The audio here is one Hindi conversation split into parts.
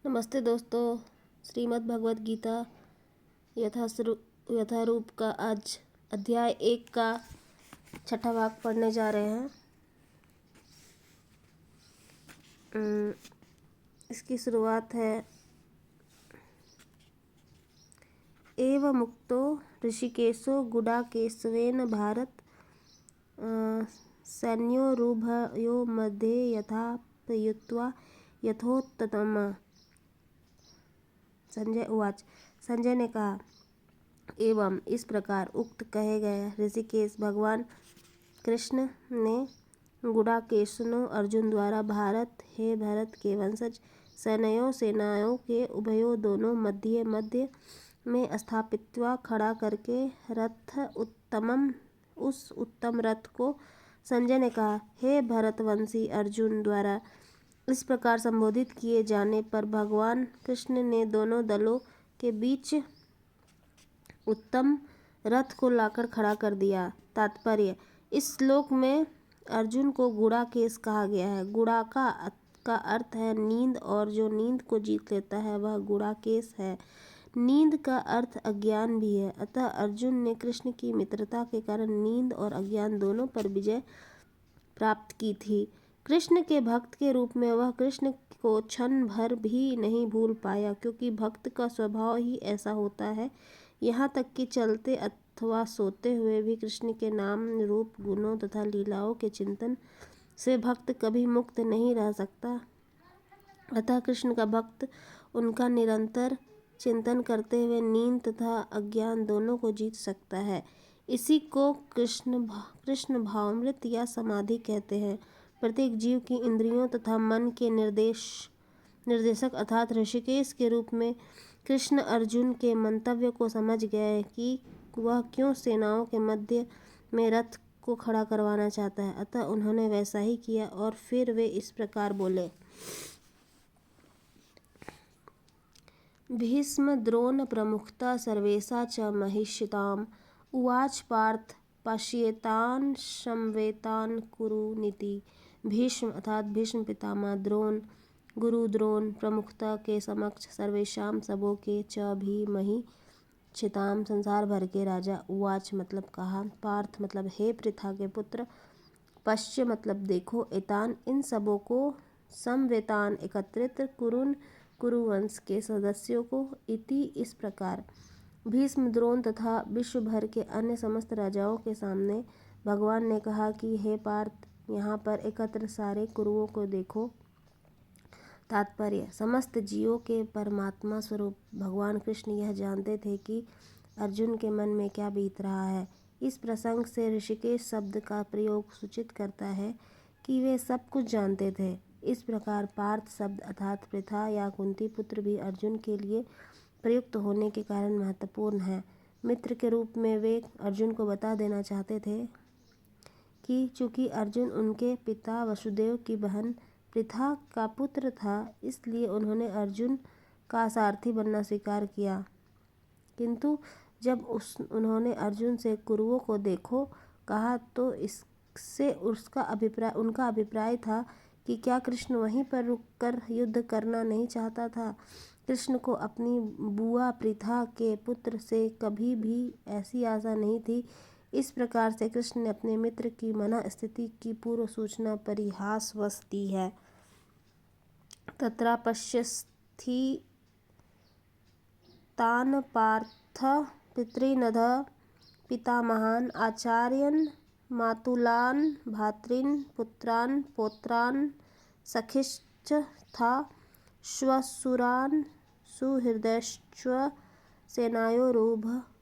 नमस्ते दोस्तों। श्रीमद् भगवद गीता यथारूप का आज अध्याय 1 का छठा भाग पढ़ने जा रहे हैं। इसकी शुरुआत है। एव मुक्तो ऋषिकेशो गुडाकेशवेन भारत सैन्योरुभयो मध्ये यथा प्रयुक्त्वा यथोत्तमम्। संजय उवाच। संजय ने कहा, एवं इस प्रकार उक्त कहे गए ऋषिकेश भगवान कृष्ण ने गुडाकेशनो अर्जुन द्वारा भारत, हे भरत के वंशज, सेनाओं के उभयों दोनों मध्य में स्थापित्वा खड़ा करके रथ उत्तमम उस उत्तम रथ को। संजय ने कहा, हे भरतवंशी अर्जुन द्वारा इस प्रकार संबोधित किए जाने पर भगवान कृष्ण ने दोनों दलों के बीच उत्तम रथ को लाकर खड़ा कर दिया। तात्पर्य, इस श्लोक में अर्जुन को गुडाकेश कहा गया है। गुड़ा का अर्थ है नींद, और जो नींद को जीत लेता है वह गुडाकेश है। नींद का अर्थ अज्ञान भी है। अतः अर्जुन ने कृष्ण की मित्रता के कारण नींद और अज्ञान दोनों पर विजय प्राप्त की थी। कृष्ण के भक्त के रूप में वह कृष्ण को क्षण भर भी नहीं भूल पाया, क्योंकि भक्त का स्वभाव ही ऐसा होता है। यहाँ तक कि चलते अथवा सोते हुए भी कृष्ण के नाम, रूप, गुणों तथा लीलाओं के चिंतन से भक्त कभी मुक्त नहीं रह सकता। अतः कृष्ण का भक्त उनका निरंतर चिंतन करते हुए नींद तथा अज्ञान दोनों को जीत सकता है। इसी को कृष्ण भावामृत या समाधि कहते हैं। प्रत्येक जीव की इंद्रियों तथा मन के निर्देशक अर्थात ऋषिकेश के रूप में कृष्ण अर्जुन के मंतव्य को समझ गए कि वह क्यों सेनाओं के मध्य में रथ को खड़ा करवाना चाहता है। अतः उन्होंने वैसा ही किया और फिर वे इस प्रकार बोले। भीष्म द्रोण प्रमुखता सर्वेशा च महिषिताम् उवाच पार्थ पश्येतान् समवेतान् कुरु नीति। भीष्म अर्थात भीष्म पितामह, द्रोण गुरु द्रोण प्रमुखता के समक्ष सर्वेशाम सबों के च भी महिषिताम् संसार भर के राजा। उवाच मतलब कहा, पार्थ मतलब हे पृथा के पुत्र, पश्य मतलब देखो, एतान इन सबों को, समवेतान एकत्रित, कुरु वंश के सदस्यों को, इति इस प्रकार। भीष्म, द्रोण तथा विश्व भर के अन्य समस्त राजाओं के सामने भगवान ने कहा कि हे पार्थ, यहाँ पर एकत्र सारे कुरुओं को देखो। तात्पर्य, समस्त जीवों के परमात्मा स्वरूप भगवान कृष्ण यह जानते थे कि अर्जुन के मन में क्या बीत रहा है। इस प्रसंग से ऋषिकेश शब्द का प्रयोग सूचित करता है कि वे सब कुछ जानते थे। इस प्रकार पार्थ शब्द अर्थात पृथा या कुंती पुत्र भी अर्जुन के लिए प्रयुक्त होने के कारण महत्वपूर्ण है। मित्र के रूप में वे अर्जुन को बता देना चाहते थे कि चूंकि अर्जुन उनके पिता वसुदेव की बहन पृथा का पुत्र था, इसलिए उन्होंने अर्जुन का सारथी बनना स्वीकार किया। किंतु जब उन्होंने अर्जुन से कुरुओं को देखो कहा तो इससे उनका अभिप्राय था कि क्या कृष्ण वहीं पर रुककर युद्ध करना नहीं चाहता था। कृष्ण को अपनी बुआ पृथा के पुत्र से कभी भी ऐसी आशा नहीं थी। इस प्रकार से कृष्ण ने अपने मित्र की मन स्थिति की पूर्व सूचना परिहासवश दी है। तत्रापश्यस्थि तान् पार्थ पितॄनध पितामहान् आचार्यान् मातुलान् भ्रातॄन् पुत्रान् पौत्रान् सखींश्च श्वशुरान् सुहृदश्च सेनायोरुभयोरपि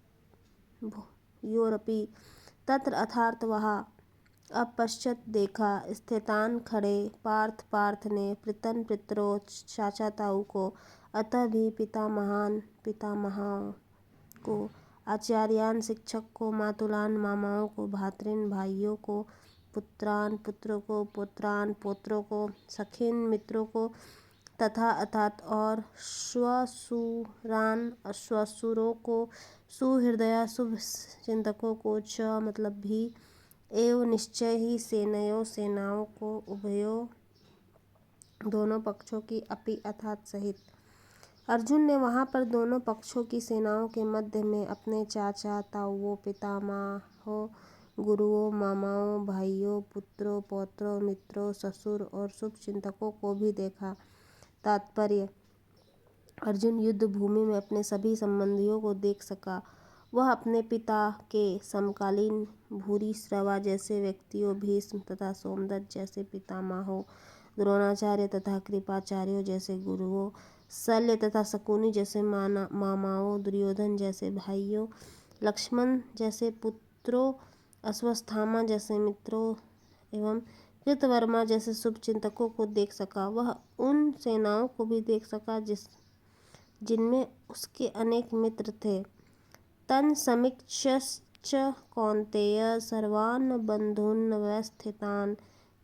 तत्र अर्थात वहाँ अपश्यत देखा स्थितान खड़े पार्थ ने पितरन् पितरों चाचा ताऊ को, अतः भी पितामहान् पितामहों को, आचार्यान् शिक्षक को, मातुलान मामाओं को, भ्रातॄन् भाइयों को, पुत्रान् पुत्रों को, पौत्रान् पौत्रों को, सखीन् मित्रों को, तथा अर्थात और श्वशुरान् श्वशुरों को, सुहृदया शुभ चिंतकों को, च मतलब भी, एवं निश्चय ही सेनाओं को, उभयों दोनों पक्षों की, अपि अर्थात सहित। अर्जुन ने वहां पर दोनों पक्षों की सेनाओं के मध्य में अपने चाचा, ताऊओं, पितामहों, गुरुओं, मामाओं, भाइयों, पुत्रों, पौत्रों, मित्रों, ससुर और शुभचिंतकों को भी देखा। तात्पर्य: अर्जुन युद्ध भूमि में अपने सभी संबंधियों को देख सका। वह अपने पिता के समकालीन भूरिश्रवा जैसे व्यक्तियों, भीष्म तथा सोमदत्त जैसे पितामहों, द्रोणाचार्य तथा कृपाचार्यों जैसे गुरुओं, शल्य तथा शकुनी जैसे मामाओं, दुर्योधन जैसे भाइयों, लक्ष्मण जैसे पुत्रों, अश्वत्थामा जैसे मित्रों एवं कृतवर्मा जैसे शुभचिंतकों को देख सका। वह उन सेनाओं को भी देख सका जिनमें उसके अनेक मित्र थे। तन् समीक्ष्य कौन्तेय सर्वान् बन्धून् व्यवस्थितान्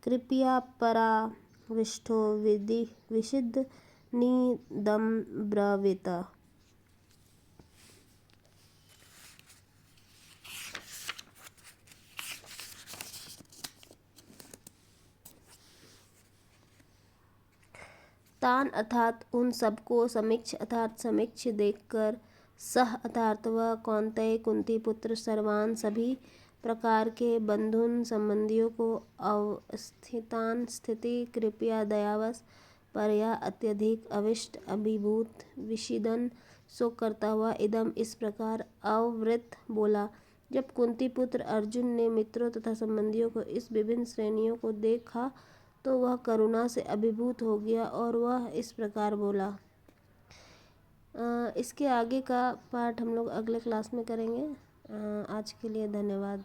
कृपया पराविष्टो विषिदन्निदं ब्रवीत। तान अर्थात उन सबको, समीक्ष अर्थात समीक्ष देखकर, सह अर्थात वह, कौन्तेय कुंती पुत्र, सर्वान सभी प्रकार के, बंधुन संबंधियों को, अवस्थितान स्थिति, कृपया दयावश, पर या अत्यधिक, अविष्ट अभिभूत, विषीदन शोक करता हुआ, इदम इस प्रकार, अवृत बोला। जब कुंती पुत्र अर्जुन ने मित्रों तथा संबंधियों को इस विभिन्न श्रेणियों को देखा तो वह करुणा से अभिभूत हो गया और वह इस प्रकार बोला। इसके आगे का पार्ट हम लोग अगले क्लास में करेंगे। आज के लिए धन्यवाद।